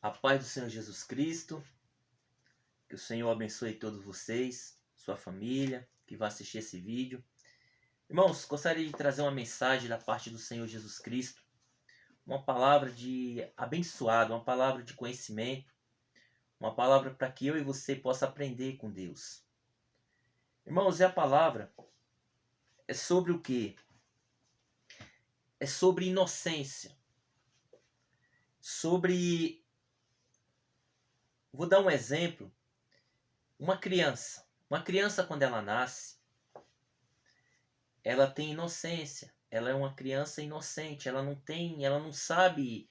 A paz do Senhor Jesus Cristo, que o Senhor abençoe todos vocês, sua família, que vai assistir esse vídeo. Irmãos, gostaria de trazer uma mensagem da parte do Senhor Jesus Cristo, uma palavra de abençoado, uma palavra de conhecimento, uma palavra para que eu e você possa aprender com Deus. Irmãos, a palavra é sobre o quê? É sobre inocência, sobre... Vou dar um exemplo. Uma criança quando ela nasce, ela tem inocência, ela é uma criança inocente, ela não sabe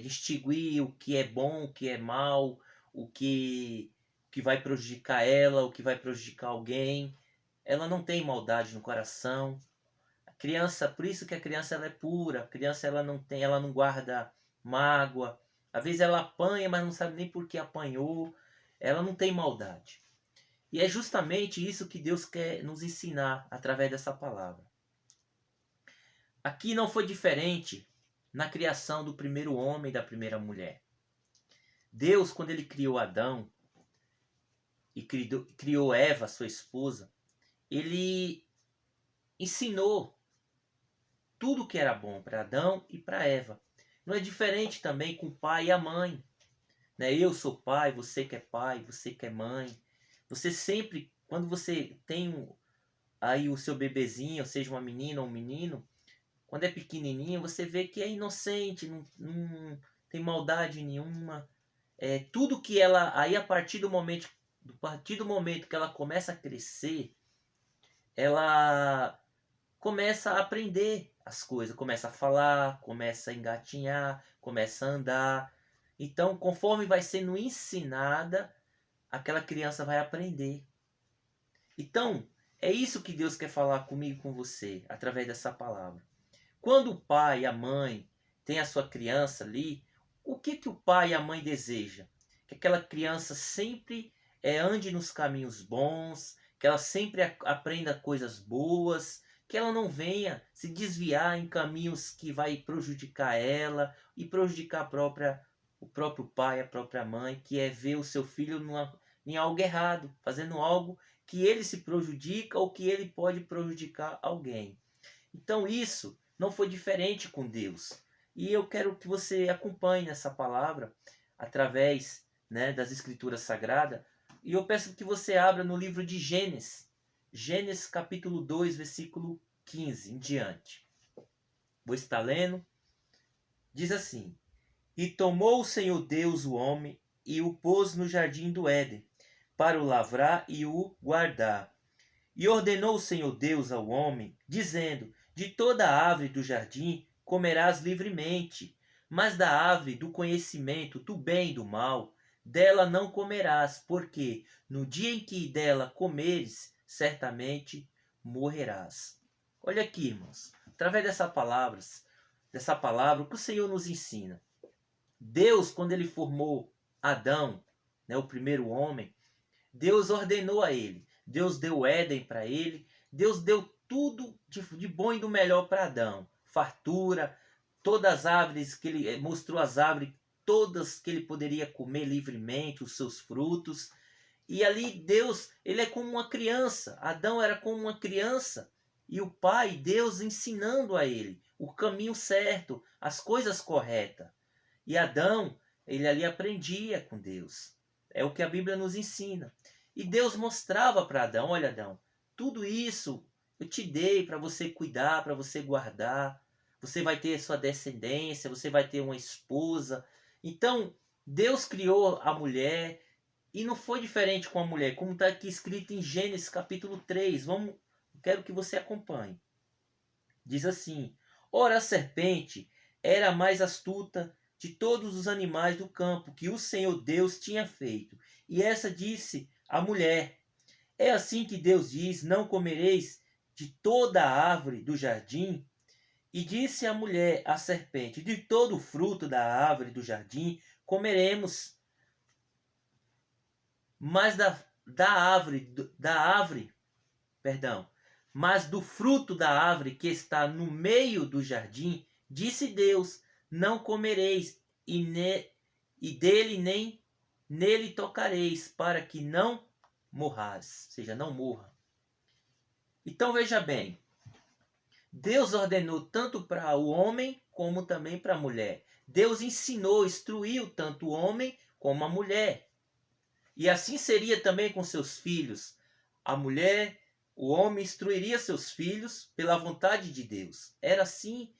distinguir o que é bom, o que é mal, o que vai prejudicar ela, o que vai prejudicar alguém. Ela não tem maldade no coração. A criança, por isso que a criança ela é pura, a criança ela não guarda mágoa. Às vezes ela apanha, mas não sabe nem por que apanhou. Ela não tem maldade. E é justamente isso que Deus quer nos ensinar através dessa palavra. Aqui não foi diferente na criação do primeiro homem e da primeira mulher. Deus, quando ele criou Adão e criou Eva, sua esposa, ele ensinou tudo que era bom para Adão e para Eva. Não é diferente também com o pai e a mãe. Né? Eu sou pai, você que é pai, você que é mãe. Você sempre, quando você tem aí o seu bebezinho, seja uma menina ou um menino, quando é pequenininho, você vê que é inocente, não tem maldade nenhuma. Tudo que ela, aí a partir do momento que ela começa a crescer, ela começa a aprender as coisas, começa a falar, começa a engatinhar, começa a andar. Então, conforme vai sendo ensinada, aquela criança vai aprender. Então, é isso que Deus quer falar comigo e com você, através dessa palavra. Quando o pai e a mãe têm a sua criança ali, o que o pai e a mãe desejam? Que aquela criança sempre ande nos caminhos bons, que ela sempre aprenda coisas boas, que ela não venha se desviar em caminhos que vai prejudicar ela e prejudicar o próprio pai, a própria mãe, que é ver o seu filho em algo errado, fazendo algo que ele se prejudica ou que ele pode prejudicar alguém. Então isso não foi diferente com Deus. E eu quero que você acompanhe essa palavra através, né, das Escrituras Sagradas. E eu peço que você abra no livro de Gênesis. Gênesis capítulo 2, versículo 15 em diante. Vou estar lendo. Diz assim: E tomou o Senhor Deus o homem e o pôs no jardim do Éden, para o lavrar e o guardar. E ordenou o Senhor Deus ao homem, dizendo: De toda a árvore do jardim comerás livremente, mas da árvore do conhecimento do bem e do mal, dela não comerás, porque no dia em que dela comeres, certamente morrerás. Olha aqui, irmãos, através dessa palavra, o que o Senhor nos ensina? Deus, quando ele formou Adão, né, o primeiro homem, Deus ordenou a ele. Deus deu o Éden para ele. Deus deu tudo de bom e do melhor para Adão. Fartura, todas as árvores que ele mostrou, as árvores todas que ele poderia comer livremente, os seus frutos. E ali Deus, ele é como uma criança. Adão era como uma criança. E o Pai, Deus, ensinando a ele o caminho certo, as coisas corretas. E Adão, ele ali aprendia com Deus. É o que a Bíblia nos ensina. E Deus mostrava para Adão: olha, Adão, tudo isso eu te dei para você cuidar, para você guardar. Você vai ter sua descendência, você vai ter uma esposa. Então, Deus criou a mulher e não foi diferente com a mulher, como está aqui escrito em Gênesis capítulo 3. Quero que você acompanhe. Diz assim: Ora, a serpente era a mais astuta de todos os animais do campo que o Senhor Deus tinha feito. E essa disse à mulher: É assim que Deus diz: Não comereis de toda a árvore do jardim? E disse a mulher à serpente: De todo o fruto da árvore do jardim comeremos, mas mas do fruto da árvore que está no meio do jardim, disse Deus: Não comereis, e dele nem nele tocareis, para que não morrais, ou seja, não morra. Então veja bem, Deus ordenou tanto para o homem como também para a mulher. Deus ensinou, instruiu tanto o homem como a mulher. E assim seria também com seus filhos. A mulher, o homem instruiria seus filhos pela vontade de Deus. Era assim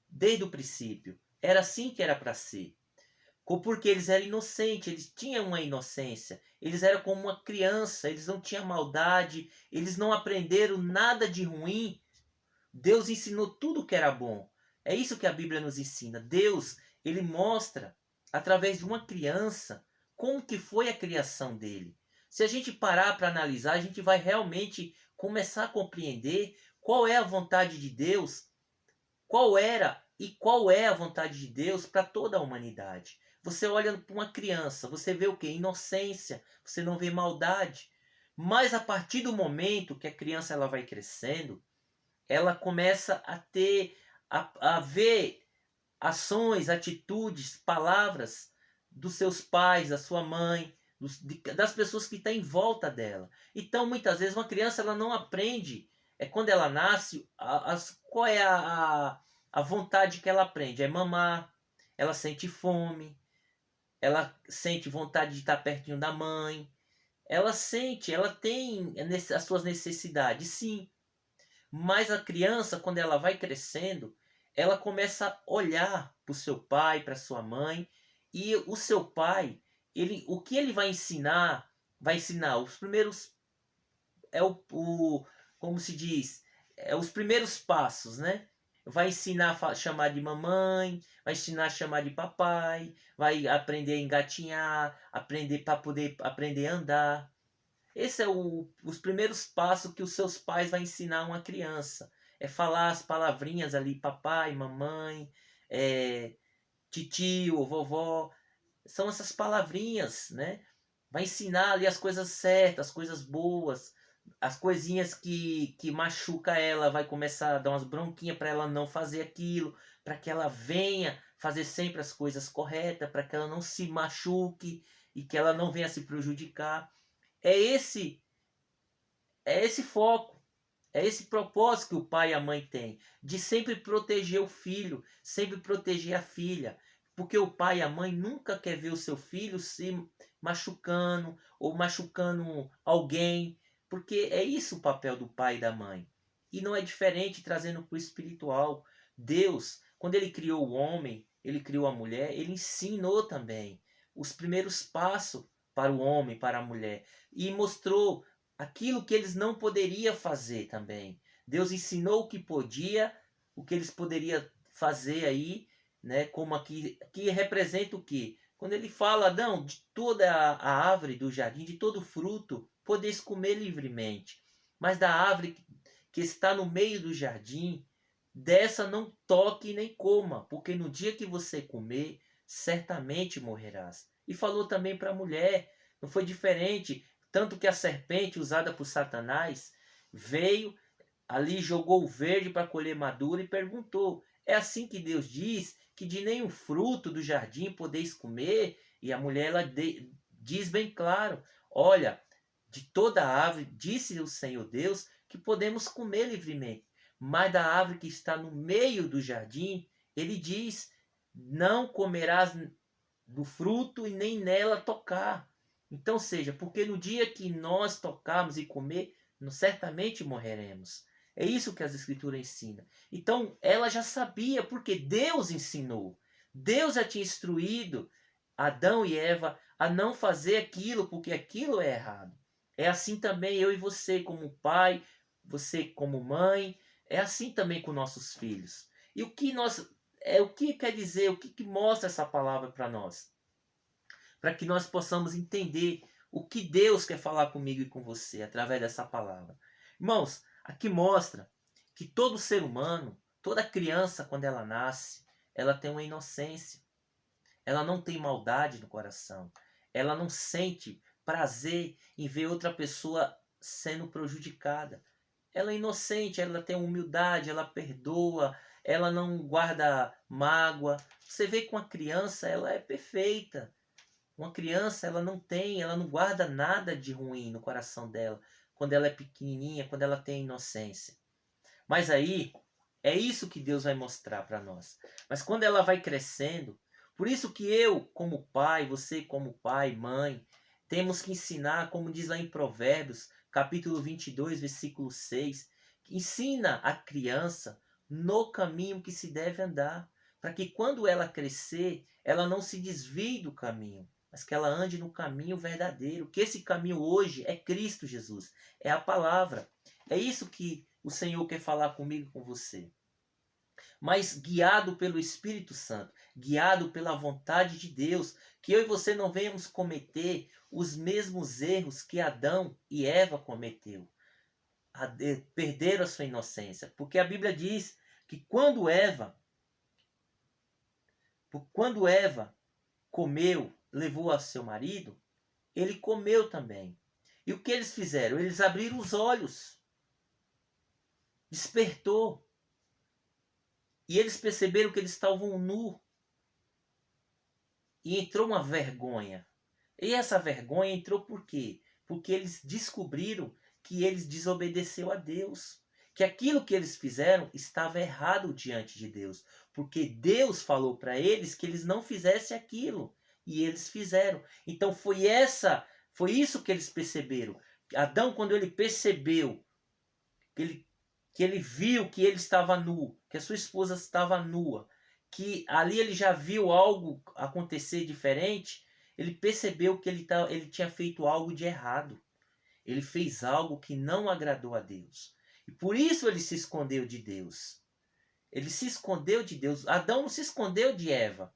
desde o princípio. Era assim que era para ser. Porque eles eram inocentes, eles tinham uma inocência. Eles eram como uma criança, eles não tinham maldade, eles não aprenderam nada de ruim. Deus ensinou tudo que era bom. É isso que a Bíblia nos ensina. Deus, ele mostra através de uma criança como que foi a criação dele. Se a gente parar para analisar, a gente vai realmente começar a compreender qual é a vontade de Deus, qual era e qual é a vontade de Deus para toda a humanidade. Você olha para uma criança, você vê o que? Inocência, você não vê maldade. Mas a partir do momento que a criança ela vai crescendo, ela começa a ter, a ver ações, atitudes, palavras dos seus pais, da sua mãe, das pessoas que estão em volta dela. Então, muitas vezes, uma criança ela não aprende, quando ela nasce, qual é a vontade que ela aprende? É mamar, ela sente fome, ela sente vontade de estar pertinho da mãe, ela sente, ela tem as suas necessidades, sim. Mas a criança, quando ela vai crescendo, ela começa a olhar para o seu pai, para sua mãe, e o seu pai, o que ele vai ensinar os primeiros, como se diz, os primeiros passos, né? Vai ensinar a chamar de mamãe, vai ensinar a chamar de papai, vai aprender a engatinhar, aprender para poder aprender a andar. Esse é os primeiros passos que os seus pais vão ensinar uma criança. É falar as palavrinhas ali, papai, mamãe, titio, vovó. São essas palavrinhas, né? Vai ensinar ali as coisas certas, as coisas boas, as coisinhas que machuca ela, vai começar a dar umas bronquinhas para ela não fazer aquilo, para que ela venha fazer sempre as coisas corretas, para que ela não se machuque e que ela não venha se prejudicar. É esse é esse foco, é esse propósito que o pai e a mãe têm, de sempre proteger o filho, sempre proteger a filha, porque o pai e a mãe nunca quer ver o seu filho se machucando ou machucando alguém, porque é isso o papel do pai e da mãe. E não é diferente trazendo para o espiritual. Deus, quando ele criou o homem, ele criou a mulher, ele ensinou também os primeiros passos para o homem, para a mulher, e mostrou aquilo que eles não poderiam fazer também. Deus ensinou o que podia, o que eles poderiam fazer aí, né? Como aqui representa o quê? Quando ele fala, Adão, de toda a árvore do jardim, de todo fruto, podeis comer livremente. Mas da árvore que está no meio do jardim, dessa não toque nem coma, porque no dia que você comer, certamente morrerás. E falou também para a mulher, não foi diferente. Tanto que a serpente usada por Satanás veio ali, jogou o verde para colher maduro e perguntou: é assim que Deus diz que de nenhum fruto do jardim podeis comer? E a mulher ela diz bem claro: olha, de toda árvore, disse o Senhor Deus, que podemos comer livremente. Mas da árvore que está no meio do jardim, ele diz: não comerás do fruto e nem nela tocar. Então, seja, porque no dia que nós tocarmos e comer, nós certamente morreremos. É isso que as Escrituras ensinam. Então, ela já sabia, porque Deus ensinou. Deus já tinha instruído Adão e Eva a não fazer aquilo, porque aquilo é errado. É assim também eu e você, como pai, você como mãe, é assim também com nossos filhos. E o que quer dizer, o que mostra essa palavra para nós? Para que nós possamos entender o que Deus quer falar comigo e com você através dessa palavra. Irmãos, aqui mostra que todo ser humano, toda criança, quando ela nasce, ela tem uma inocência. Ela não tem maldade no coração. Ela não sente prazer em ver outra pessoa sendo prejudicada. Ela é inocente, ela tem humildade, ela perdoa, ela não guarda mágoa. Você vê que uma criança, ela é perfeita. Uma criança, ela não guarda nada de ruim no coração dela, quando ela é pequenininha, quando ela tem inocência. Mas aí, é isso que Deus vai mostrar para nós. Mas quando ela vai crescendo, por isso que eu, como pai, você como pai, mãe, temos que ensinar, como diz lá em Provérbios, capítulo 22, versículo 6, que ensina a criança no caminho que se deve andar, para que quando ela crescer, ela não se desvie do caminho, mas que ela ande no caminho verdadeiro, que esse caminho hoje é Cristo Jesus, é a palavra. É isso que o Senhor quer falar comigo e com você. Mas guiado pelo Espírito Santo, guiado pela vontade de Deus, que eu e você não venhamos cometer os mesmos erros que Adão e Eva cometeu. Perderam a sua inocência. Porque a Bíblia diz que quando Eva comeu, levou a seu marido, ele comeu também. E o que eles fizeram? Eles abriram os olhos. Despertou. E eles perceberam que eles estavam nus. E entrou uma vergonha. E essa vergonha entrou por quê? Porque eles descobriram que eles desobedeceram a Deus. Que aquilo que eles fizeram estava errado diante de Deus. Porque Deus falou para eles que eles não fizessem aquilo. E eles fizeram. Então foi isso que eles perceberam. Adão, quando ele percebeu que ele viu que ele estava nu, que a sua esposa estava nua, que ali ele já viu algo acontecer diferente, ele percebeu que ele tinha feito algo de errado. Ele fez algo que não agradou a Deus. E por isso ele se escondeu de Deus. Ele se escondeu de Deus. Adão não se escondeu de Eva.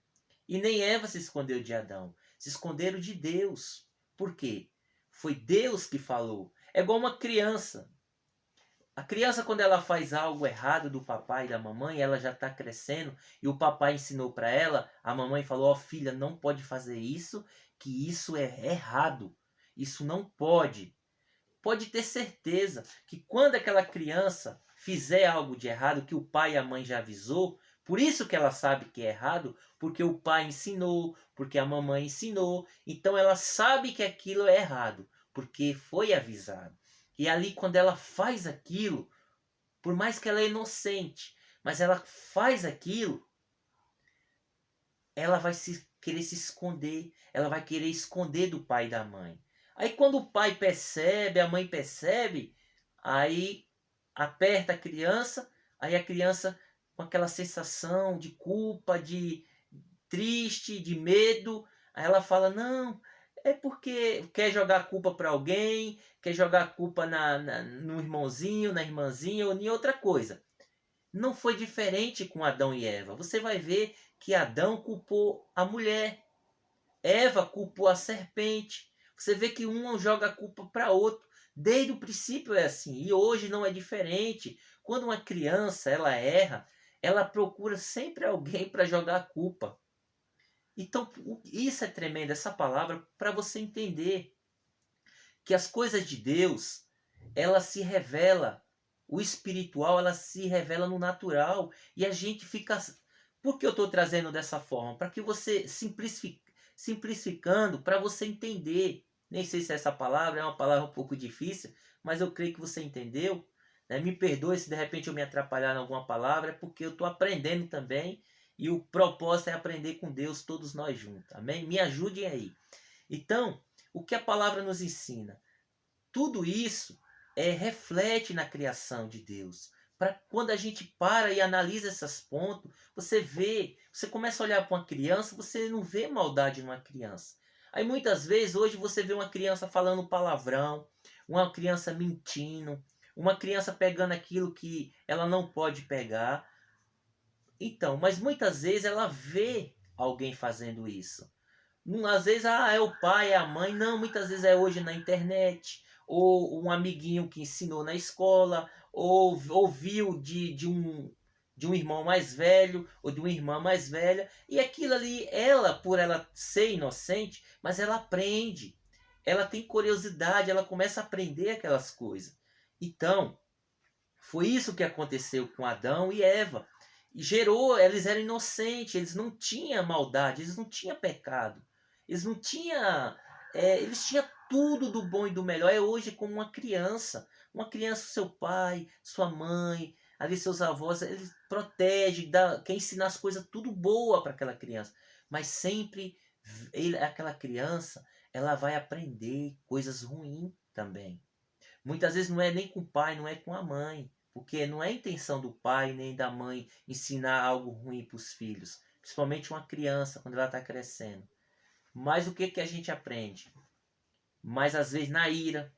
E nem Eva se escondeu de Adão. Se esconderam de Deus. Por quê? Foi Deus que falou. É igual uma criança. A criança, quando ela faz algo errado do papai e da mamãe, ela já está crescendo e o papai ensinou para ela, a mamãe falou: ó, filha, não pode fazer isso, que isso é errado. Isso não pode. Pode ter certeza que quando aquela criança fizer algo de errado, que o pai e a mãe já avisou, por isso que ela sabe que é errado, porque o pai ensinou, porque a mamãe ensinou, então ela sabe que aquilo é errado, porque foi avisado. E ali, quando ela faz aquilo, por mais que ela é inocente, mas ela faz aquilo, ela vai querer se esconder, ela vai querer esconder do pai e da mãe. Aí quando o pai percebe, a mãe percebe, aí aperta a criança, aí a criança com aquela sensação de culpa, de triste, de medo, aí ela fala: não, é porque quer jogar a culpa para alguém, quer jogar a culpa no irmãozinho, na irmãzinha ou em outra coisa. Não foi diferente com Adão e Eva. Você vai ver que Adão culpou a mulher, Eva culpou a serpente. Você vê que um joga a culpa para outro. Desde o princípio é assim. E hoje não é diferente. Quando uma criança ela erra, ela procura sempre alguém para jogar a culpa. Então, isso é tremendo, essa palavra, para você entender que as coisas de Deus, ela se revela, o espiritual, ela se revela no natural, e a gente fica... Por que eu estou trazendo dessa forma? Para que você, simplificando, para você entender. Nem sei se essa palavra é uma palavra um pouco difícil, mas eu creio que você entendeu. Né? Me perdoe se de repente eu me atrapalhar em alguma palavra, é porque eu estou aprendendo também, e o propósito é aprender com Deus, todos nós juntos. Amém? Me ajudem aí. Então, o que a palavra nos ensina? Tudo isso reflete na criação de Deus. Para quando a gente para e analisa esses pontos, você começa a olhar para uma criança, você não vê maldade numa criança. Aí muitas vezes, hoje você vê uma criança falando palavrão, uma criança mentindo, uma criança pegando aquilo que ela não pode pegar. Então, mas muitas vezes ela vê alguém fazendo isso. Às vezes, é o pai, é a mãe. Não, muitas vezes é hoje na internet. Ou um amiguinho que ensinou na escola. Ou ouviu de um irmão mais velho. Ou de uma irmã mais velha. E aquilo ali, por ela ser inocente, mas ela aprende. Ela tem curiosidade, ela começa a aprender aquelas coisas. Então, foi isso que aconteceu com Adão e Eva. E eles eram inocentes, eles não tinham maldade, eles não tinham pecado. Eles não tinham... eles tinham tudo do bom e do melhor. É hoje como uma criança. Uma criança, seu pai, sua mãe, ali seus avós, eles protegem, quer ensinar as coisas tudo boa para aquela criança. Mas sempre aquela criança, ela vai aprender coisas ruins também. Muitas vezes não é nem com o pai, não é com a mãe. Porque não é intenção do pai nem da mãe ensinar algo ruim para os filhos. Principalmente uma criança, quando ela está crescendo. Mas o que, que a gente aprende? Mas às vezes na ira,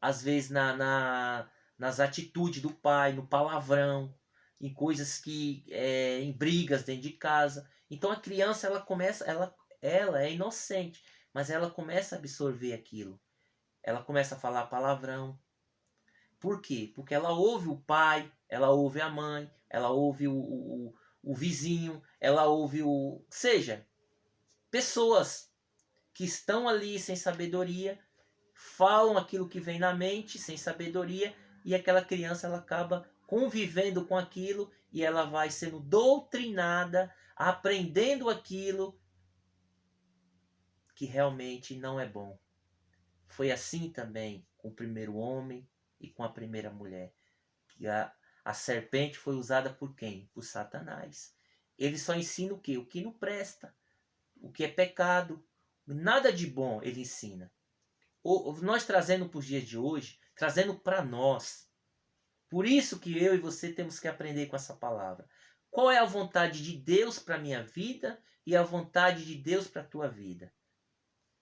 às vezes nas atitudes do pai, no palavrão, em coisas que em brigas dentro de casa. Então a criança ela começa, ela é inocente, mas ela começa a absorver aquilo. Ela começa a falar palavrão. Por quê? Porque ela ouve o pai, ela ouve a mãe, ela ouve o vizinho, ela ouve seja, pessoas que estão ali sem sabedoria, falam aquilo que vem na mente sem sabedoria, e aquela criança ela acaba convivendo com aquilo e ela vai sendo doutrinada, aprendendo aquilo que realmente não é bom. Foi assim também com o primeiro homem e com a primeira mulher. Que a serpente foi usada por quem? Por Satanás. Ele só ensina o quê? O que não presta, o que é pecado. Nada de bom ele ensina. Nós trazendo para os dias de hoje, trazendo para nós. Por isso que eu e você temos que aprender com essa palavra. Qual é a vontade de Deus para a minha vida e a vontade de Deus para a tua vida?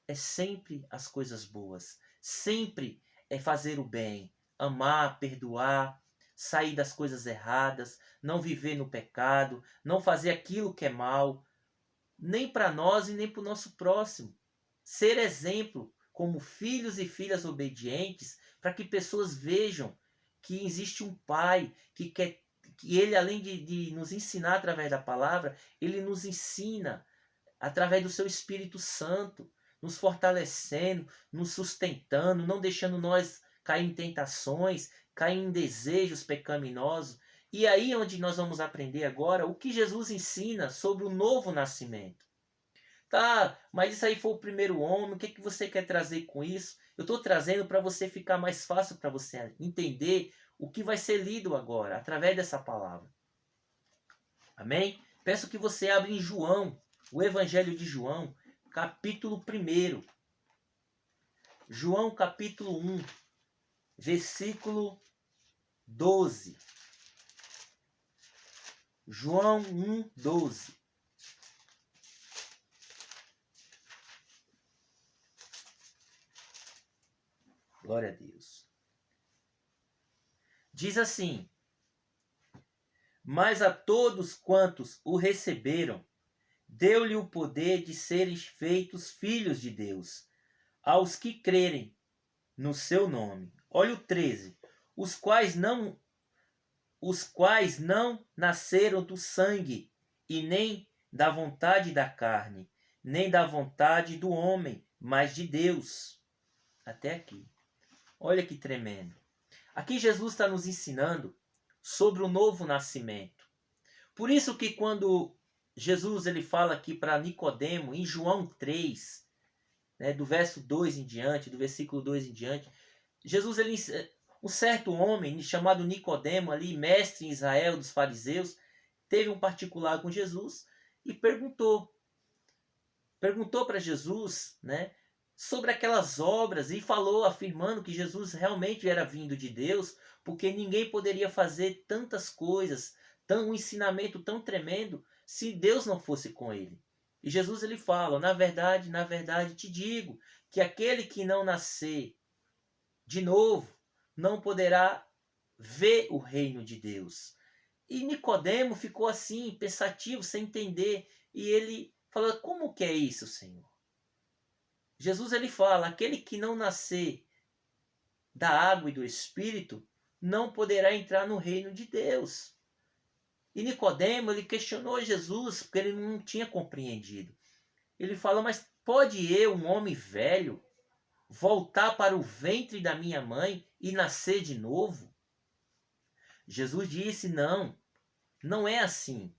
É sempre as coisas boas. Sempre é fazer o bem. Amar, perdoar, sair das coisas erradas, não viver no pecado, não fazer aquilo que é mal, nem para nós e nem para o nosso próximo. Ser exemplo como filhos e filhas obedientes, para que pessoas vejam que existe um pai que quer que ele, além de nos ensinar através da palavra, ele nos ensina através do seu Espírito Santo, nos fortalecendo, nos sustentando, não deixando nós cair em tentações, cair em desejos pecaminosos. E aí é onde nós vamos aprender agora o que Jesus ensina sobre o novo nascimento. Tá, mas isso aí foi o primeiro homem, o que, que você quer trazer com isso? Eu estou trazendo para você ficar mais fácil para você entender o que vai ser lido agora, através dessa palavra. Amém? Peço que você abra em João, o Evangelho de João, capítulo 1. João, capítulo 1, versículo 12. João 1, 12. Glória a Deus. Diz assim: mas a todos quantos o receberam, deu-lhe o poder de serem feitos filhos de Deus, aos que crerem no seu nome. Olha o 13. Os quais não nasceram do sangue, e nem da vontade da carne, nem da vontade do homem, mas de Deus. Até aqui. Olha que tremendo. Aqui Jesus está nos ensinando sobre o novo nascimento. Por isso que quando Jesus ele fala aqui para Nicodemo, em João 3, né, do verso 2 em diante, do versículo 2 em diante, Jesus, um certo homem chamado Nicodemo, ali, mestre em Israel dos fariseus, teve um particular com Jesus e perguntou para Jesus, né, sobre aquelas obras e falou, afirmando que Jesus realmente era vindo de Deus, porque ninguém poderia fazer tantas coisas, um ensinamento tão tremendo, se Deus não fosse com ele. E Jesus ele fala, na verdade te digo, que aquele que não nascer de novo, não poderá ver o reino de Deus. E Nicodemo ficou assim, pensativo, sem entender, e ele falou, como que é isso, Senhor? Jesus ele fala, aquele que não nascer da água e do Espírito, não poderá entrar no reino de Deus. E Nicodemo, ele questionou Jesus, porque ele não tinha compreendido. Ele fala, mas pode eu, um homem velho, voltar para o ventre da minha mãe e nascer de novo? Jesus disse, não é assim.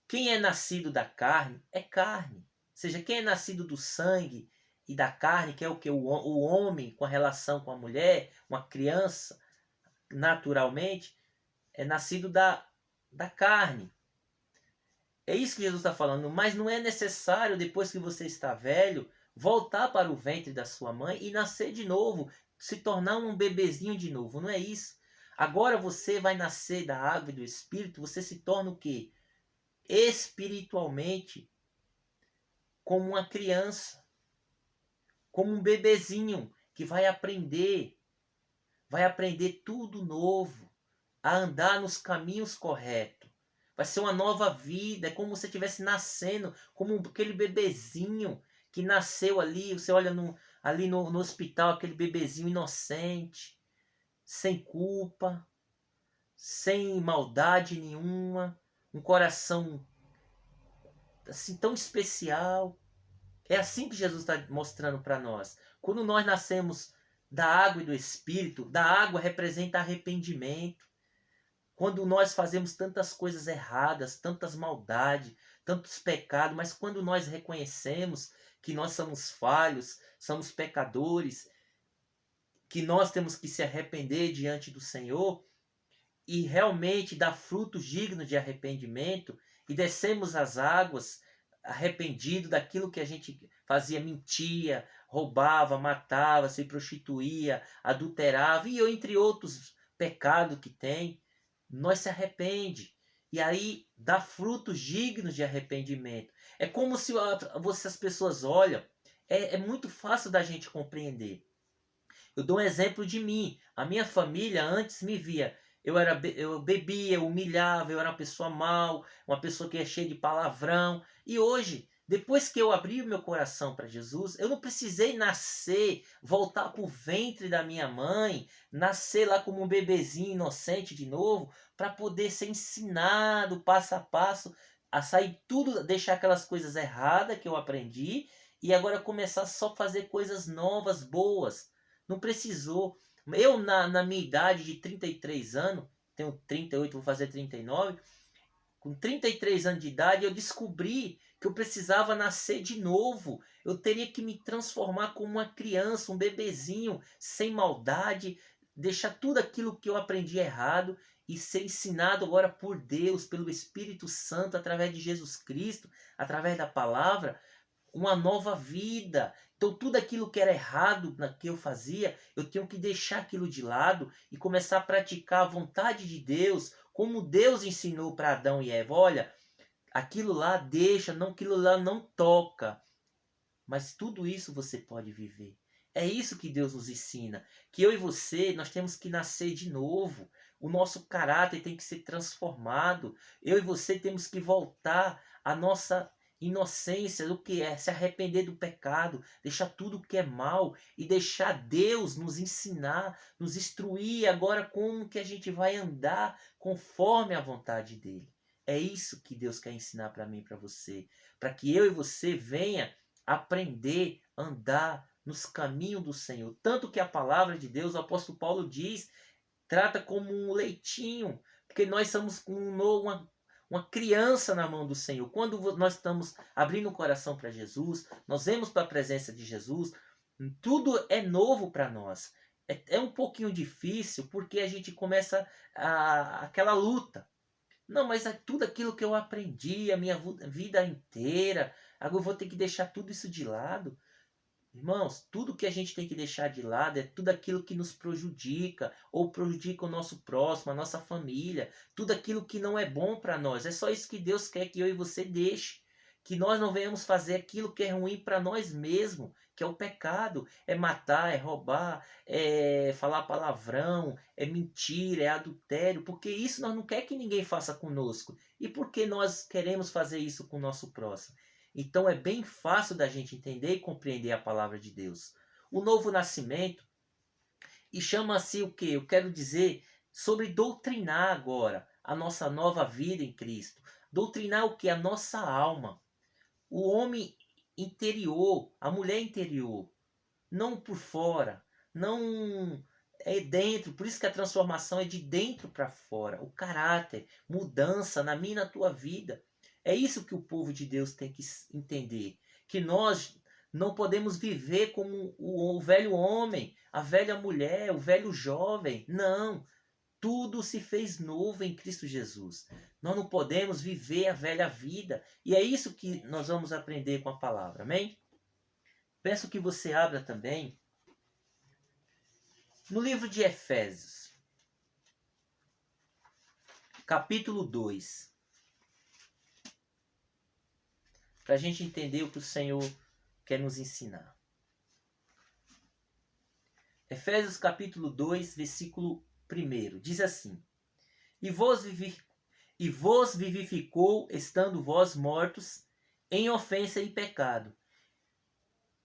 Quem é nascido da carne é carne. seja, quem é nascido do sangue e da carne, que é o que? O homem com a relação com a mulher, uma criança, naturalmente, é nascido da carne. É isso que Jesus está falando, mas não é necessário, depois que você está velho, voltar para o ventre da sua mãe e nascer de novo, se tornar um bebezinho de novo. Não é isso. Agora você vai nascer da água e do Espírito, você se torna o quê? Espiritualmente, como uma criança, como um bebezinho que vai aprender tudo novo, a andar nos caminhos corretos. Vai ser uma nova vida, é como se você estivesse nascendo, como aquele bebezinho que nasceu ali. Você olha ali no hospital, aquele bebezinho inocente, sem culpa, sem maldade nenhuma, um coração assim tão especial. É assim que Jesus está mostrando para nós. Quando nós nascemos da água e do Espírito, da água representa arrependimento. Quando nós fazemos tantas coisas erradas, tantas maldades, tantos pecados, mas quando nós reconhecemos que nós somos falhos, somos pecadores, que nós temos que se arrepender diante do Senhor e realmente dar frutos dignos de arrependimento e descemos as águas arrependido daquilo que a gente fazia, mentia, roubava, matava, se prostituía, adulterava e entre outros pecados que tem, nós se arrepende. E aí dá frutos dignos de arrependimento. É como se as pessoas olham, é muito fácil da gente compreender. Eu dou um exemplo de mim. A minha família antes me via. Eu bebia, eu humilhava, eu era uma pessoa mal, uma pessoa que é cheia de palavrão. E hoje, depois que eu abri o meu coração para Jesus, eu não precisei nascer, voltar para o ventre da minha mãe, nascer lá como um bebezinho inocente de novo, para poder ser ensinado passo a passo a sair tudo, deixar aquelas coisas erradas que eu aprendi e agora começar só a fazer coisas novas, boas. Não precisou. Eu, na minha idade de 33 anos, tenho 38, vou fazer 39. Com 33 anos de idade, eu descobri que eu precisava nascer de novo. Eu teria que me transformar como uma criança, um bebezinho, sem maldade, deixar tudo aquilo que eu aprendi errado e ser ensinado agora por Deus, pelo Espírito Santo, através de Jesus Cristo, através da palavra, uma nova vida. Então tudo aquilo que era errado na que eu fazia, eu tenho que deixar aquilo de lado e começar a praticar a vontade de Deus, como Deus ensinou para Adão e Eva. Olha, aquilo lá deixa, não, aquilo lá não toca. Mas tudo isso você pode viver. É isso que Deus nos ensina, que eu e você, nós temos que nascer de novo. O nosso caráter tem que ser transformado. Eu e você temos que voltar à nossa inocência, do que é se arrepender do pecado, deixar tudo que é mal e deixar Deus nos ensinar, nos instruir agora como que a gente vai andar conforme a vontade dele. É isso que Deus quer ensinar para mim e para você, para que eu e você venha aprender a andar nos caminhos do Senhor. Tanto que a palavra de Deus, o apóstolo Paulo diz, trata como um leitinho, porque nós somos uma criança na mão do Senhor. Quando nós estamos abrindo o coração para Jesus, nós vemos para a presença de Jesus, tudo é novo para nós. É um pouquinho difícil porque a gente começa aquela luta. Não, mas é tudo aquilo que eu aprendi a minha vida inteira, agora eu vou ter que deixar tudo isso de lado. Irmãos, tudo que a gente tem que deixar de lado é tudo aquilo que nos prejudica ou prejudica o nosso próximo, a nossa família, tudo aquilo que não é bom para nós. É só isso que Deus quer que eu e você deixe, que nós não venhamos fazer aquilo que é ruim para nós mesmos, que é o pecado, é matar, é roubar, é falar palavrão, é mentira, é adultério, porque isso nós não quer que ninguém faça conosco. E por que nós queremos fazer isso com o nosso próximo? Então é bem fácil da gente entender e compreender a palavra de Deus. O novo nascimento, e chama-se o que? Eu quero dizer sobre doutrinar agora a nossa nova vida em Cristo. Doutrinar o que? A nossa alma. O homem interior, a mulher interior. Não por fora, não é dentro. Por isso que a transformação é de dentro para fora. O caráter, mudança na minha e na tua vida. É isso que o povo de Deus tem que entender. que nós não podemos viver como o velho homem, a velha mulher, o velho jovem. Não. Tudo se fez novo em Cristo Jesus. Nós não podemos viver a velha vida. E é isso que nós vamos aprender com a palavra. Amém? Peço que você abra também no livro de Efésios, capítulo 2. Para a gente entender o que o Senhor quer nos ensinar. Efésios capítulo 2, versículo 1. Diz assim: E vos vivificou, estando vós mortos em ofensa e pecado,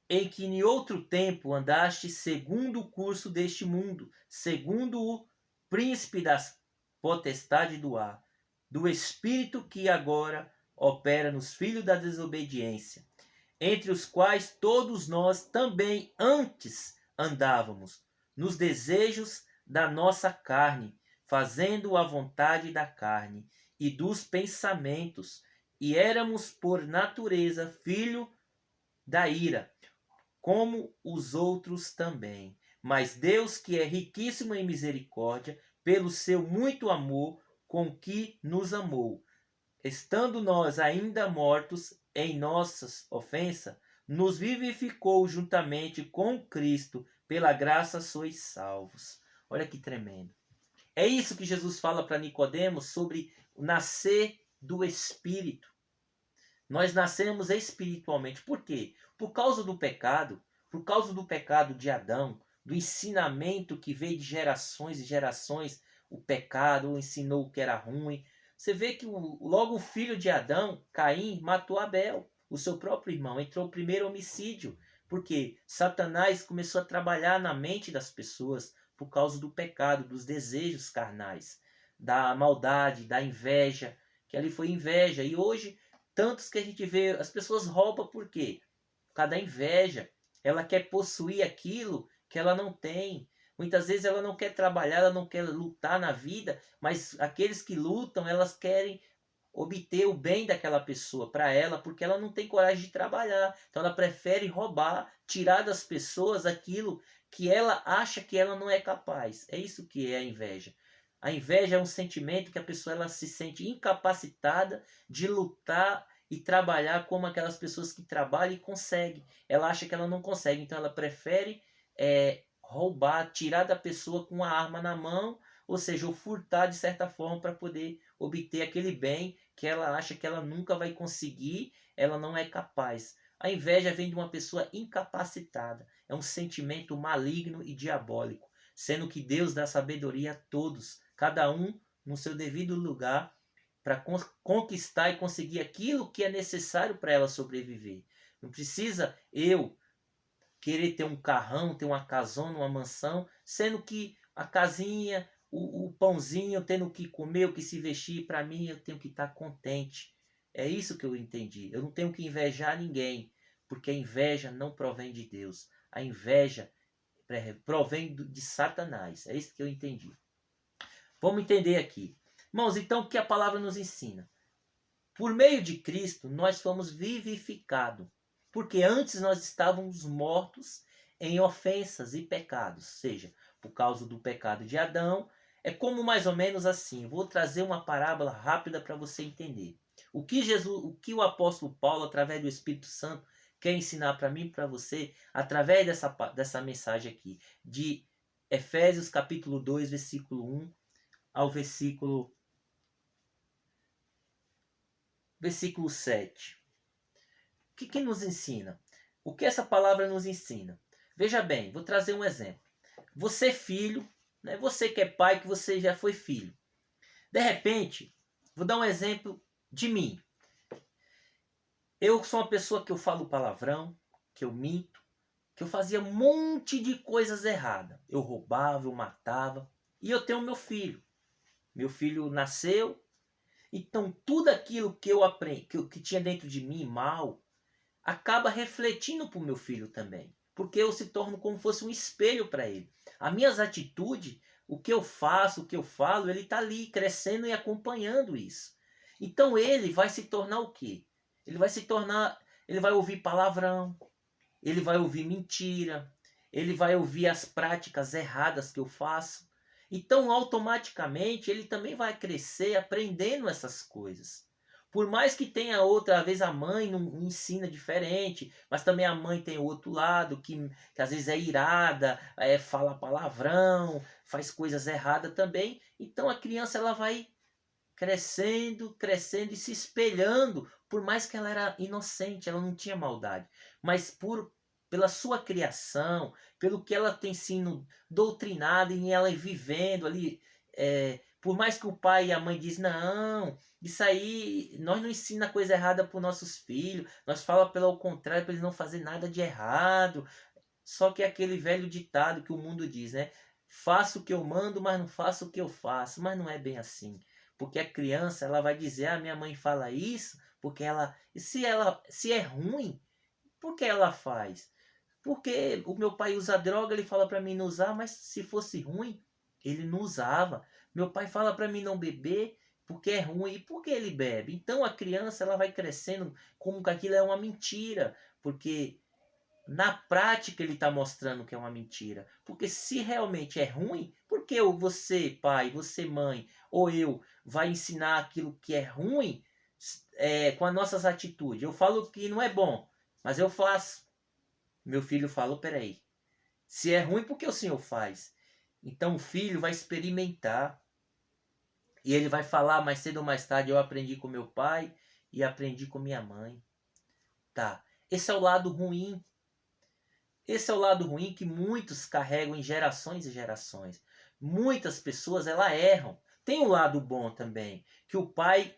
em que em outro tempo andaste segundo o curso deste mundo, segundo o príncipe das potestades do ar, do espírito que agora opera nos filhos da desobediência, entre os quais todos nós também antes andávamos, nos desejos da nossa carne, fazendo a vontade da carne e dos pensamentos, e éramos por natureza filho da ira, como os outros também. Mas Deus, que é riquíssimo em misericórdia, pelo seu muito amor com que nos amou, estando nós ainda mortos em nossas ofensas, nos vivificou juntamente com Cristo, pela graça sois salvos. Olha que tremendo. É isso que Jesus fala para Nicodemos sobre o nascer do Espírito. Nós nascemos espiritualmente. Por quê? Por causa do pecado de Adão, do ensinamento que veio de gerações e gerações, o pecado ensinou o que era ruim. Você vê que logo o filho de Adão, Caim, matou Abel, o seu próprio irmão. Entrou o primeiro homicídio, porque Satanás começou a trabalhar na mente das pessoas por causa do pecado, dos desejos carnais, da maldade, da inveja, que ali foi inveja. E hoje, tantos que a gente vê, as pessoas roubam por quê? Por causa da inveja. Ela quer possuir aquilo que ela não tem. Muitas vezes ela não quer trabalhar, ela não quer lutar na vida, mas aqueles que lutam, elas querem obter o bem daquela pessoa para ela, porque ela não tem coragem de trabalhar. Então ela prefere roubar, tirar das pessoas aquilo que ela acha que ela não é capaz. É isso que é a inveja. A inveja é um sentimento que a pessoa ela se sente incapacitada de lutar e trabalhar como aquelas pessoas que trabalham e conseguem. Ela acha que ela não consegue, então ela prefere roubar, tirar da pessoa com a arma na mão, ou seja, ou furtar de certa forma para poder obter aquele bem que ela acha que ela nunca vai conseguir, ela não é capaz. A inveja vem de uma pessoa incapacitada, é um sentimento maligno e diabólico, sendo que Deus dá sabedoria a todos, cada um no seu devido lugar, para conquistar e conseguir aquilo que é necessário para ela sobreviver. Não precisa eu querer ter um carrão, ter uma casona, uma mansão, sendo que a casinha, o pãozinho, eu tendo que comer, o que se vestir, para mim eu tenho que estar contente. É isso que eu entendi. Eu não tenho que invejar ninguém, porque a inveja não provém de Deus. A inveja provém de Satanás. É isso que eu entendi. Vamos entender aqui. Irmãos, então o que a palavra nos ensina? Por meio de Cristo, nós fomos vivificados. Porque antes nós estávamos mortos em ofensas e pecados. Ou seja, por causa do pecado de Adão. É como mais ou menos assim. Vou trazer uma parábola rápida para você entender. O que o apóstolo Paulo, através do Espírito Santo, quer ensinar para mim e para você, através dessa mensagem aqui, de Efésios capítulo 2, versículo 1 ao versículo 7. O que nos ensina? O que essa palavra nos ensina? Veja bem, vou trazer um exemplo. Você filho, né? Você que é pai, que você já foi filho. De repente, vou dar um exemplo de mim. Eu sou uma pessoa que eu falo palavrão, que eu minto, que eu fazia um monte de coisas erradas. Eu roubava, eu matava. E eu tenho meu filho. Meu filho nasceu. Então, tudo aquilo que eu aprendi, que tinha dentro de mim mal, acaba refletindo para o meu filho também. Porque eu se torno como se fosse um espelho para ele. As minhas atitudes, o que eu faço, o que eu falo, ele está ali crescendo e acompanhando isso. Então ele vai se tornar o quê? Ele vai se tornar ele vai ouvir palavrão, ele vai ouvir mentira, ele vai ouvir as práticas erradas que eu faço. Então, automaticamente, ele também vai crescer aprendendo essas coisas. Por mais que tenha outra, às vezes a mãe não ensina diferente, mas também a mãe tem o outro lado, que às vezes é irada, fala palavrão, faz coisas erradas também. Então a criança ela vai crescendo, crescendo e se espelhando, por mais que ela era inocente, ela não tinha maldade, mas pela sua criação, pelo que ela tem sido doutrinada e ela vivendo ali, por mais que o pai e a mãe dizem, não, isso aí, nós não ensina coisa errada para os nossos filhos, nós fala pelo contrário, para eles não fazer nada de errado, só que é aquele velho ditado que o mundo diz, né? Faço o que eu mando, mas não faço o que eu faço, mas não é bem assim. Porque a criança, ela vai dizer, ah, minha mãe fala isso, porque se é ruim, por que ela faz? Porque o meu pai usa droga, ele fala para mim não usar, mas se fosse ruim, ele não usava. Meu pai fala para mim não beber, porque é ruim, e por que ele bebe? Então a criança, ela vai crescendo como que aquilo é uma mentira, porque na prática ele está mostrando que é uma mentira. Porque se realmente é ruim, por que você, pai, você, mãe, ou eu, vai ensinar aquilo que é ruim com as nossas atitudes? Eu falo que não é bom, mas eu faço. Meu filho falou, peraí, se é ruim, por que o senhor faz? Então o filho vai experimentar e ele vai falar mais cedo ou mais tarde, eu aprendi com meu pai e aprendi com minha mãe. Tá, esse é o lado ruim. Esse é o lado ruim que muitos carregam em gerações e gerações. Muitas pessoas, elas erram. Tem um lado bom também, que o pai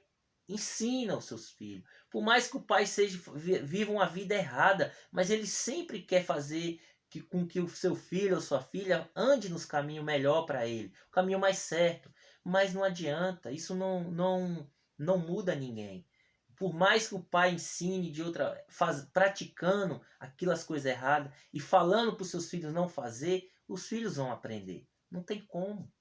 ensina aos seus filhos. Por mais que o pai viva uma vida errada, mas ele sempre quer fazer com que o seu filho ou sua filha ande nos caminhos melhor para ele, o caminho mais certo. Mas não adianta, isso não muda ninguém. Por mais que o pai ensine praticando aquelas coisas erradas e falando para os seus filhos não fazer, os filhos vão aprender. Não tem como.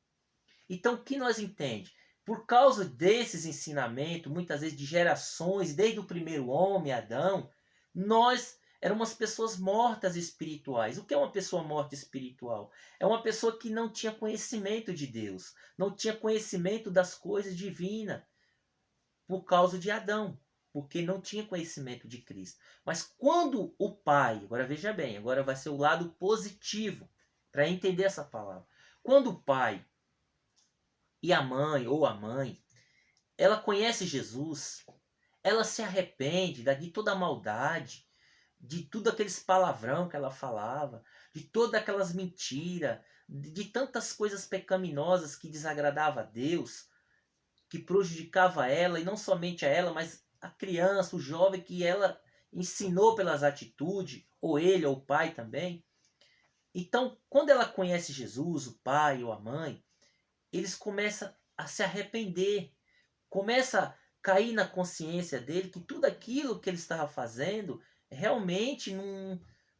Então, o que nós entendemos? Por causa desses ensinamentos, muitas vezes de gerações, desde o primeiro homem, Adão, nós éramos pessoas mortas espirituais. O que é uma pessoa morta espiritual? É uma pessoa que não tinha conhecimento de Deus, não tinha conhecimento das coisas divinas, por causa de Adão, porque não tinha conhecimento de Cristo. Mas quando o pai, agora veja bem, agora vai ser o lado positivo, para entender essa palavra. Quando o pai e a mãe, ou a mãe, ela conhece Jesus, ela se arrepende de toda a maldade, de tudo aqueles palavrão que ela falava, de todas aquelas mentiras, de tantas coisas pecaminosas que desagradavam a Deus, que prejudicava ela, e não somente a ela, mas a criança, o jovem que ela ensinou pelas atitudes, ou ele, ou o pai também. Então, quando ela conhece Jesus, o pai ou a mãe, eles começam a se arrepender, começa a cair na consciência dele que tudo aquilo que ele estava fazendo realmente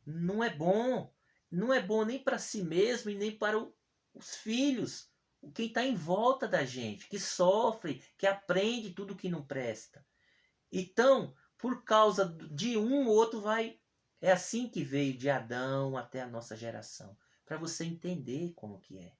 não é bom. Não é bom nem para si mesmo e nem para os filhos, quem está em volta da gente, que sofre, que aprende tudo que não presta. Então, por causa de um, o outro vai. É assim que veio de Adão até a nossa geração, para você entender como que é.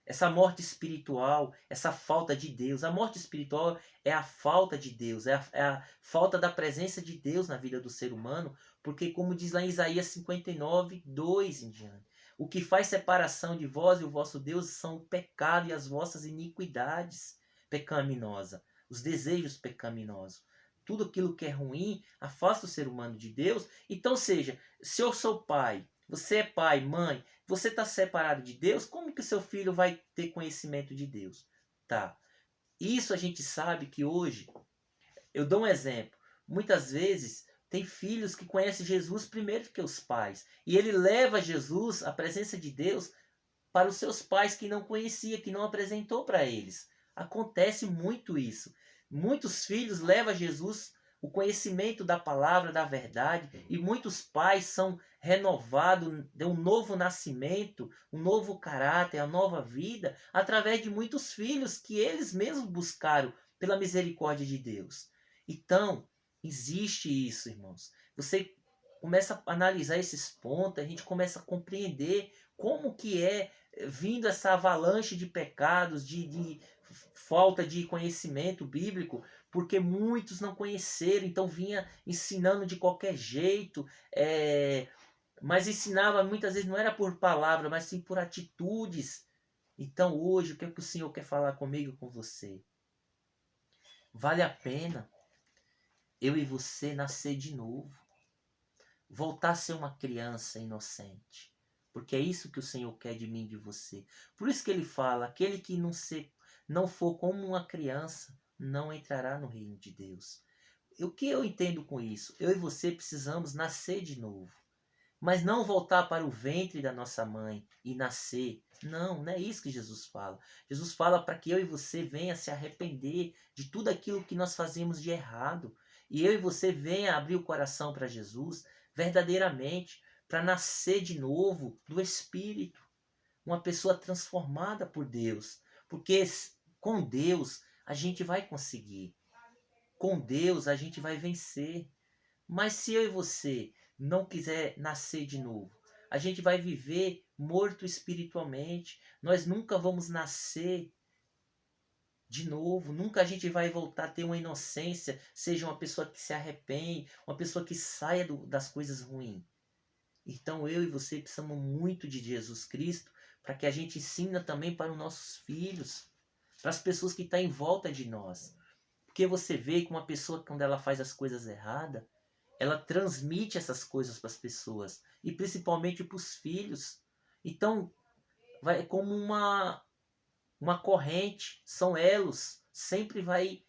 Essa morte espiritual, essa falta de Deus. A morte espiritual é a falta de Deus, é a falta da presença de Deus na vida do ser humano, porque como diz lá em Isaías 59, 2 em diante, o que faz separação de vós e o vosso Deus são o pecado e as vossas iniquidades pecaminosas, os desejos pecaminosos. Tudo aquilo que é ruim afasta o ser humano de Deus. Então, seja, se eu sou pai, você é pai, mãe, você está separado de Deus, como que seu filho vai ter conhecimento de Deus? Tá. Isso a gente sabe que hoje, eu dou um exemplo, muitas vezes tem filhos que conhecem Jesus primeiro que os pais, e ele leva Jesus, a presença de Deus, para os seus pais que não conhecia, que não apresentou para eles. Acontece muito isso. Muitos filhos levam a Jesus o conhecimento da palavra, da verdade, e muitos pais são renovados, de um novo nascimento, um novo caráter, a nova vida, através de muitos filhos que eles mesmos buscaram pela misericórdia de Deus. Então, existe isso, irmãos. Você começa a analisar esses pontos, a gente começa a compreender como que é vindo essa avalanche de pecados, de falta de conhecimento bíblico, porque muitos não conheceram, então vinha ensinando de qualquer jeito, mas ensinava muitas vezes não era por palavra, mas sim por atitudes. Então hoje, o que é que o Senhor quer falar comigo, com você? Vale a pena eu e você nascer de novo. Voltar a ser uma criança inocente. Porque é isso que o Senhor quer de mim e de você. Por isso que ele fala, aquele que não for como uma criança, não entrará no reino de Deus. O que eu entendo com isso? Eu e você precisamos nascer de novo. Mas não voltar para o ventre da nossa mãe e nascer. Não, não é isso que Jesus fala. Jesus fala para que eu e você venha se arrepender de tudo aquilo que nós fazemos de errado. E eu e você venha abrir o coração para Jesus verdadeiramente, para nascer de novo do Espírito. Uma pessoa transformada por Deus. Porque com Deus a gente vai conseguir. Com Deus a gente vai vencer. Mas se eu e você não quiser nascer de novo, a gente vai viver morto espiritualmente. Nós nunca vamos nascer de novo. Nunca a gente vai voltar a ter uma inocência, seja uma pessoa que se arrepende, uma pessoa que saia das coisas ruins. Então eu e você precisamos muito de Jesus Cristo para que a gente ensina também para os nossos filhos, para as pessoas que estão em volta de nós. Porque você vê que uma pessoa, quando ela faz as coisas erradas, ela transmite essas coisas para as pessoas e principalmente para os filhos. Então, vai como uma corrente, são elos, sempre vai.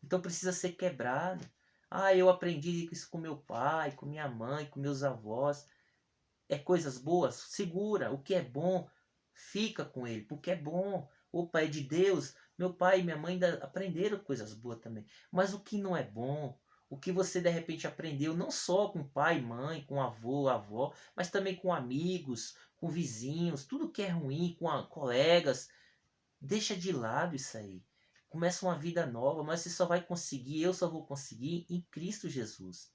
Então precisa ser quebrado. Ah, eu aprendi isso com meu pai, com minha mãe, com meus avós. É coisas boas? Segura. O que é bom, fica com ele, porque é bom. Opa, é de Deus. Meu pai e minha mãe ainda aprenderam coisas boas também. Mas o que não é bom, o que você de repente aprendeu, não só com pai, mãe, com avô, avó, mas também com amigos, com vizinhos, tudo que é ruim, com colegas, deixa de lado isso aí. Começa uma vida nova, mas você só vai conseguir, eu só vou conseguir em Cristo Jesus.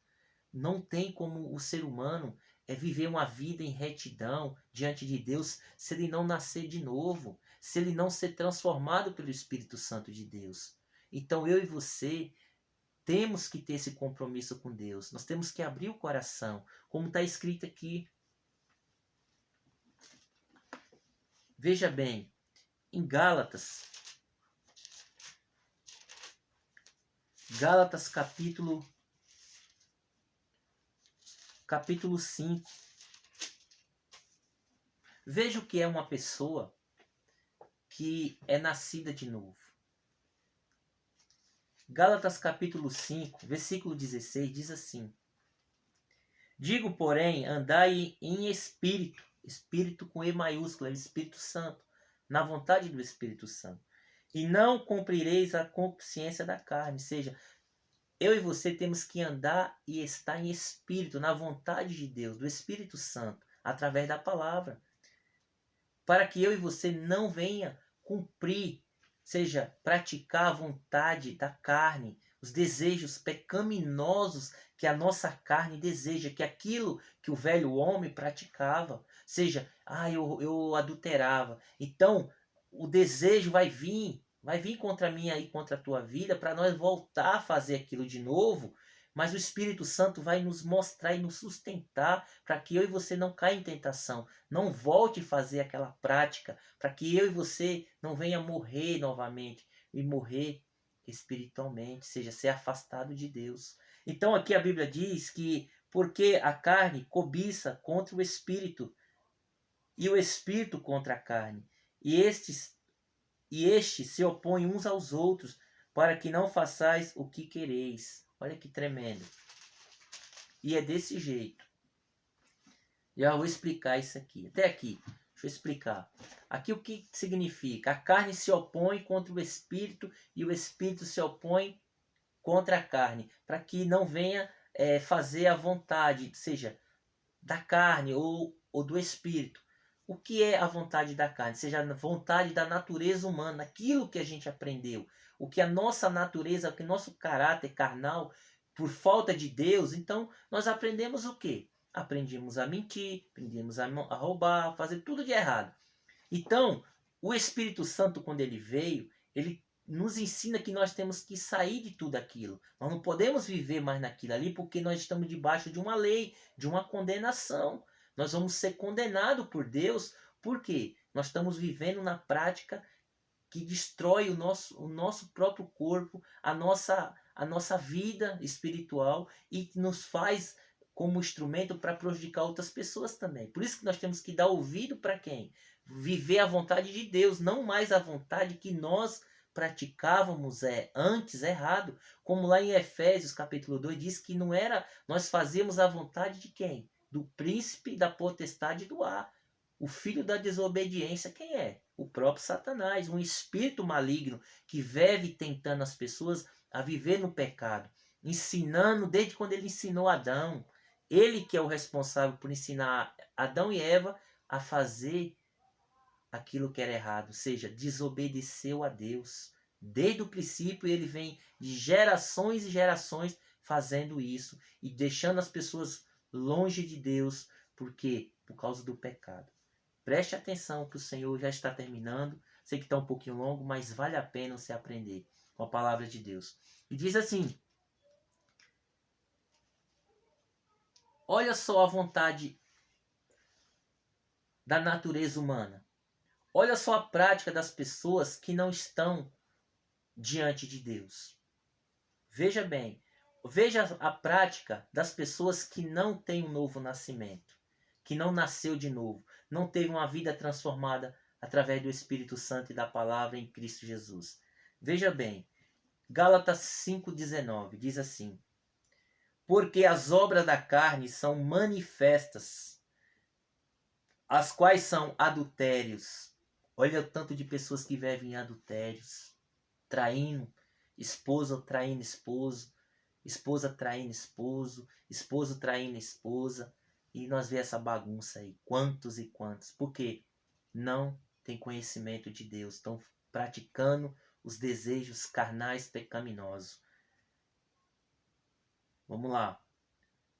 Não tem como o ser humano viver uma vida em retidão diante de Deus se ele não nascer de novo, se ele não ser transformado pelo Espírito Santo de Deus. Então eu e você temos que ter esse compromisso com Deus. Nós temos que abrir o coração, como está escrito aqui. Veja bem, em Gálatas capítulo 5. Veja o que é uma pessoa que é nascida de novo. Gálatas capítulo 5, versículo 16, diz assim: Digo, porém, andai em espírito, espírito com E maiúsculo, é o Espírito Santo, na vontade do Espírito Santo, e não cumprireis a consciência da carne. Ou seja, eu e você temos que andar e estar em espírito, na vontade de Deus, do Espírito Santo, através da palavra, para que eu e você não venha cumprir, seja praticar a vontade da carne, os desejos pecaminosos que a nossa carne deseja, que aquilo que o velho homem praticava, seja, eu adulterava. Então, o desejo vai vir contra mim e contra a tua vida, para nós voltar a fazer aquilo de novo, mas o Espírito Santo vai nos mostrar e nos sustentar para que eu e você não caia em tentação, não volte a fazer aquela prática, para que eu e você não venha morrer novamente e morrer espiritualmente, seja, ser afastado de Deus. Então aqui a Bíblia diz que porque a carne cobiça contra o espírito e o espírito contra a carne, e estes se opõem uns aos outros, para que não façais o que quereis. Olha que tremendo. E é desse jeito. Já vou explicar isso aqui. Até aqui. Deixa eu explicar. Aqui o que significa? A carne se opõe contra o espírito e o espírito se opõe contra a carne, para que não venha fazer a vontade, seja da carne ou do espírito. O que é a vontade da carne? Seja a vontade da natureza humana, aquilo que a gente aprendeu, o que a nossa natureza, o que nosso caráter carnal por falta de Deus, então nós aprendemos o quê? Aprendemos a mentir, aprendemos a roubar, a fazer tudo de errado. Então, o Espírito Santo, quando ele veio, ele nos ensina que nós temos que sair de tudo aquilo. Nós não podemos viver mais naquilo ali porque nós estamos debaixo de uma lei, de uma condenação. Nós vamos ser condenados por Deus porque nós estamos vivendo na prática que destrói o nosso próprio corpo, a nossa vida espiritual e que nos faz como instrumento para prejudicar outras pessoas também. Por isso que nós temos que dar ouvido para quem? Viver a vontade de Deus, não mais a vontade que nós praticávamos antes errado, como lá em Efésios capítulo 2 diz que não era, nós fazíamos a vontade de quem? Do príncipe da potestade do ar. O filho da desobediência, quem é? O próprio Satanás, um espírito maligno que vive tentando as pessoas a viver no pecado, ensinando desde quando ele ensinou Adão. Ele que é o responsável por ensinar Adão e Eva a fazer aquilo que era errado, ou seja, desobedeceu a Deus. Desde o princípio ele vem de gerações e gerações fazendo isso e deixando as pessoas longe de Deus, por quê? Por causa do pecado. Preste atenção que o Senhor já está terminando. Sei que está um pouquinho longo, mas vale a pena você aprender com a palavra de Deus. E diz assim: olha só a vontade da natureza humana. Olha só a prática das pessoas que não estão diante de Deus. Veja bem, veja a prática das pessoas que não têm um novo nascimento, que não nasceu de novo, não teve uma vida transformada através do Espírito Santo e da palavra em Cristo Jesus. Veja bem, Gálatas 5,19 diz assim: porque as obras da carne são manifestas, as quais são adultérios. Olha o tanto de pessoas que vivem em adultérios, traindo, esposa traindo esposo, esposa traindo esposo, esposo traindo esposa. E nós vemos essa bagunça aí, quantos e quantos. Porque não tem conhecimento de Deus, estão praticando os desejos carnais pecaminosos. Vamos lá.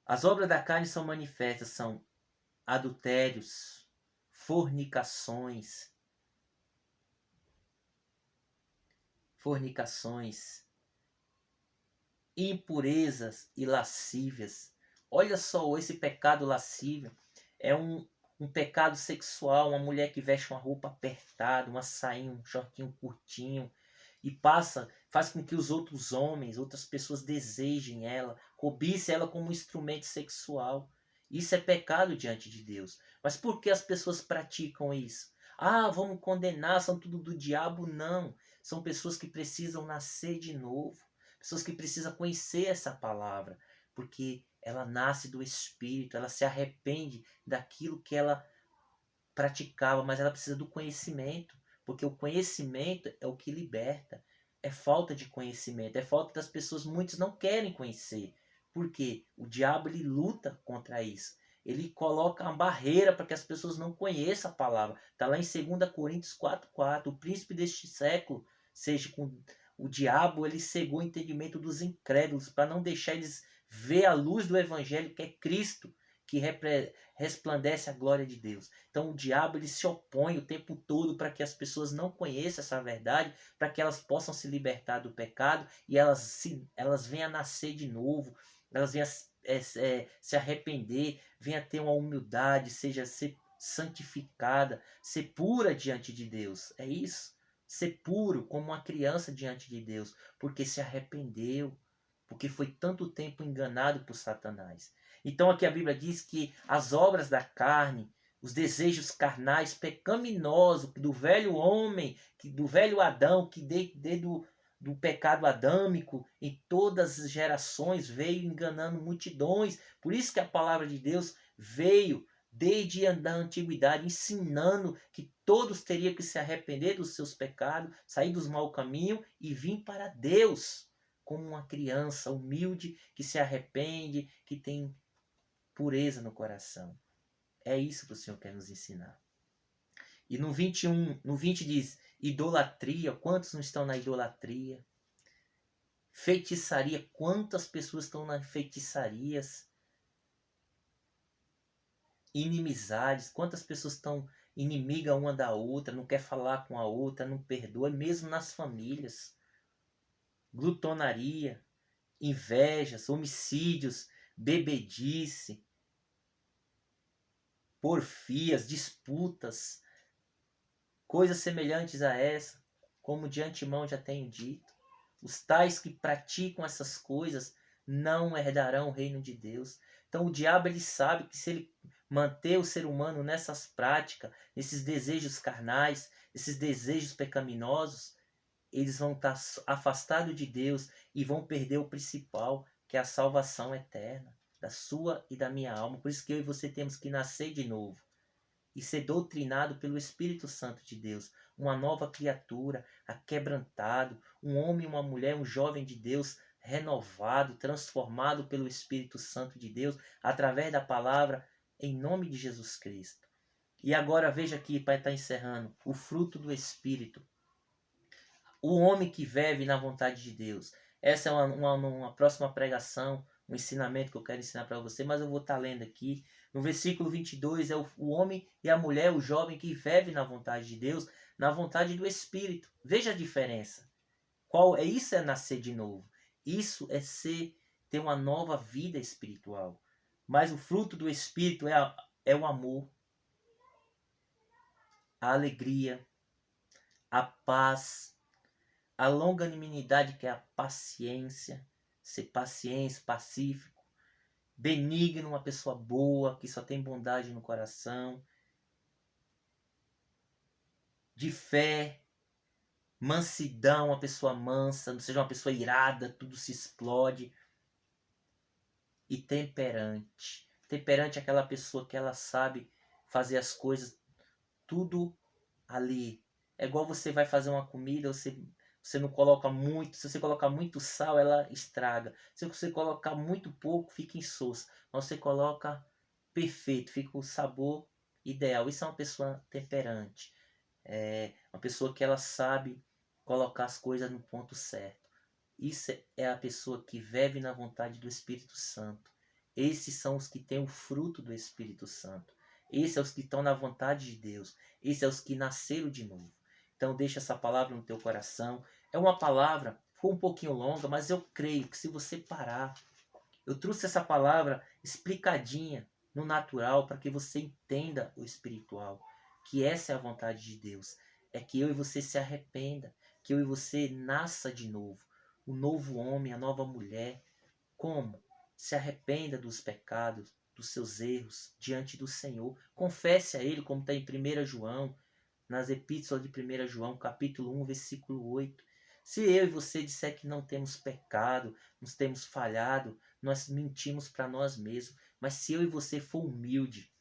As obras da carne são manifestas, são adultérios, fornicações, impurezas e lascívias. Olha só, esse pecado lascívio é um pecado sexual, uma mulher que veste uma roupa apertada, uma sainha, um shortinho curtinho, e faz com que os outros homens, outras pessoas desejem ela, cobicem ela como um instrumento sexual. Isso é pecado diante de Deus. Mas por que as pessoas praticam isso? Ah, vamos condenar, são tudo do diabo? Não. São pessoas que precisam nascer de novo. Pessoas que precisam conhecer essa palavra. Porque ela nasce do Espírito, ela se arrepende daquilo que ela praticava, mas ela precisa do conhecimento. Porque o conhecimento é o que liberta. É falta de conhecimento, é falta das pessoas, muitos não querem conhecer. Porque o diabo ele luta contra isso. Ele coloca uma barreira para que as pessoas não conheçam a palavra. Está lá em 2 Coríntios 4,4. O príncipe deste século, seja com o diabo, ele cegou o entendimento dos incrédulos para não deixar eles ver a luz do evangelho que é Cristo, que resplandece a glória de Deus. Então o diabo ele se opõe o tempo todo para que as pessoas não conheçam essa verdade, para que elas possam se libertar do pecado e elas venham a nascer de novo, elas venham se arrepender, venham a ter uma humildade, seja ser santificada, ser pura diante de Deus. É isso. Ser puro como uma criança diante de Deus, porque se arrependeu, porque foi tanto tempo enganado por Satanás. Então aqui a Bíblia diz que as obras da carne, os desejos carnais pecaminosos do velho homem, do velho Adão, que desde do pecado adâmico em todas as gerações veio enganando multidões. Por isso que a palavra de Deus veio desde a antiguidade ensinando que todos teriam que se arrepender dos seus pecados, sair dos maus caminhos e vir para Deus como uma criança humilde que se arrepende, que tem pureza no coração. É isso que o Senhor quer nos ensinar. E no 21, no 20 diz, idolatria, quantos não estão na idolatria? Feitiçaria, quantas pessoas estão nas feitiçarias? Inimizades, quantas pessoas estão inimiga uma da outra, não quer falar com a outra, não perdoa, mesmo nas famílias. Glutonaria, invejas, homicídios, bebedice, porfias, disputas, coisas semelhantes a essa, como de antemão já tenho dito. Os tais que praticam essas coisas não herdarão o reino de Deus. Então o diabo ele sabe que se ele manter o ser humano nessas práticas, nesses desejos carnais, esses desejos pecaminosos, eles vão estar afastados de Deus e vão perder o principal, que é a salvação eterna da sua e da minha alma. Por isso que eu e você temos que nascer de novo e ser doutrinado pelo Espírito Santo de Deus, uma nova criatura, aquebrantado, um homem, uma mulher, um jovem de Deus, renovado, transformado pelo Espírito Santo de Deus, através da palavra, em nome de Jesus Cristo. E agora veja aqui, para estar encerrando, o fruto do Espírito. O homem que vive na vontade de Deus. Essa é uma próxima pregação, um ensinamento que eu quero ensinar para você, mas eu vou estar lendo aqui. No versículo 22 é o homem e a mulher, o jovem que vive na vontade de Deus, na vontade do Espírito. Veja a diferença. Isso é nascer de novo. Isso é ter uma nova vida espiritual. Mas o fruto do Espírito é o amor, a alegria, a paz, a longanimidade, que é a paciência, ser paciente, pacífico, benigno, uma pessoa boa, que só tem bondade no coração, de fé, mansidão, uma pessoa mansa, não seja uma pessoa irada, tudo se explode, e temperante. Temperante é aquela pessoa que ela sabe fazer as coisas tudo ali. É igual você vai fazer uma comida, você não coloca muito. Se você colocar muito sal, ela estraga. Se você colocar muito pouco, fica insossa. Mas você coloca perfeito, fica o sabor ideal. Isso é uma pessoa temperante. É uma pessoa que ela sabe colocar as coisas no ponto certo. Isso é a pessoa que vive na vontade do Espírito Santo. Esses são os que têm o fruto do Espírito Santo. Esses são os que estão na vontade de Deus. Esses são os que nasceram de novo. Então deixa essa palavra no teu coração. É uma palavra, foi um pouquinho longa, mas eu creio que se você parar, eu trouxe essa palavra explicadinha no natural para que você entenda o espiritual. Que essa é a vontade de Deus. É que eu e você se arrependa. Que eu e você nasça de novo. O novo homem, a nova mulher. Como? Se arrependa dos pecados, dos seus erros diante do Senhor. Confesse a Ele, como está em 1 João, nas epístolas de 1 João, capítulo 1, versículo 8. Se eu e você disser que não temos pecado, nos temos falhado, nós mentimos para nós mesmos. Mas se eu e você for humilde,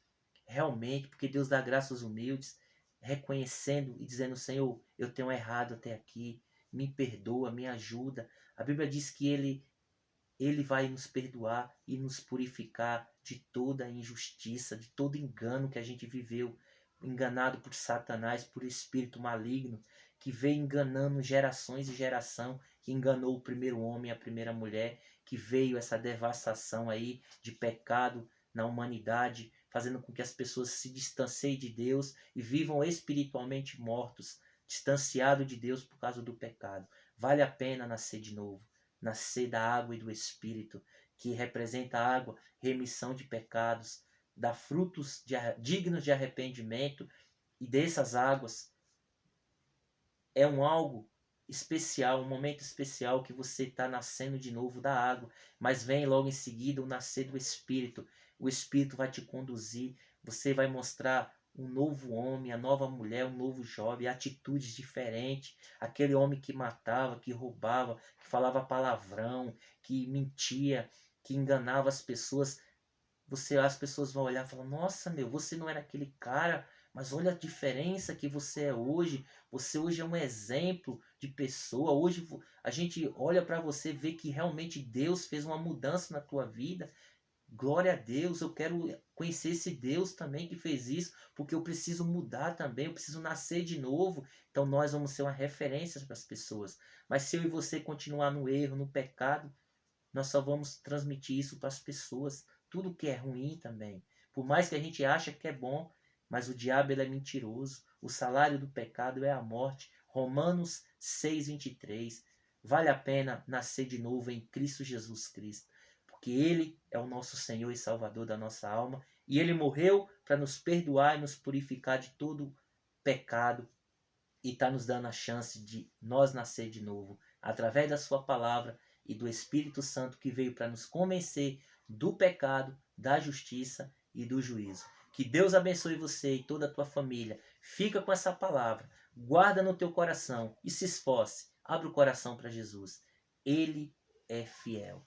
realmente, porque Deus dá graça aos humildes, reconhecendo e dizendo: Senhor, eu tenho errado até aqui, me perdoa, me ajuda. A Bíblia diz que Ele vai nos perdoar e nos purificar de toda a injustiça, de todo engano que a gente viveu, enganado por Satanás, por espírito maligno, que veio enganando gerações e geração, que enganou o primeiro homem e a primeira mulher, que veio essa devastação aí de pecado na humanidade, fazendo com que as pessoas se distanciem de Deus e vivam espiritualmente mortos, distanciados de Deus por causa do pecado. Vale a pena nascer de novo. Nascer da água e do Espírito, que representa a água, remissão de pecados, dá frutos dignos de arrependimento, e dessas águas é algo especial, um momento especial que você está nascendo de novo da água, mas vem logo em seguida o nascer do Espírito. O Espírito vai te conduzir, você vai mostrar um novo homem, a nova mulher, um novo jovem, atitudes diferentes. Aquele homem que matava, que roubava, que falava palavrão, que mentia, que enganava as pessoas. As pessoas vão olhar e falar: nossa, meu, você não era aquele cara, mas olha a diferença que você é hoje. Você hoje é um exemplo de pessoa. Hoje a gente olha para você e vê que realmente Deus fez uma mudança na tua vida. Glória a Deus, eu quero conhecer esse Deus também que fez isso, porque eu preciso mudar também, eu preciso nascer de novo. Então nós vamos ser uma referência para as pessoas. Mas se eu e você continuar no erro, no pecado, nós só vamos transmitir isso para as pessoas. Tudo que é ruim também. Por mais que a gente ache que é bom, mas o diabo ele é mentiroso. O salário do pecado é a morte. Romanos 6:23. Vale a pena nascer de novo em Cristo Jesus Cristo, porque Ele é o nosso Senhor e Salvador da nossa alma, e Ele morreu para nos perdoar e nos purificar de todo pecado, e está nos dando a chance de nós nascer de novo, através da sua palavra e do Espírito Santo que veio para nos convencer do pecado, da justiça e do juízo. Que Deus abençoe você e toda a tua família. Fica com essa palavra, guarda no teu coração e se esforce. Abre o coração para Jesus. Ele é fiel.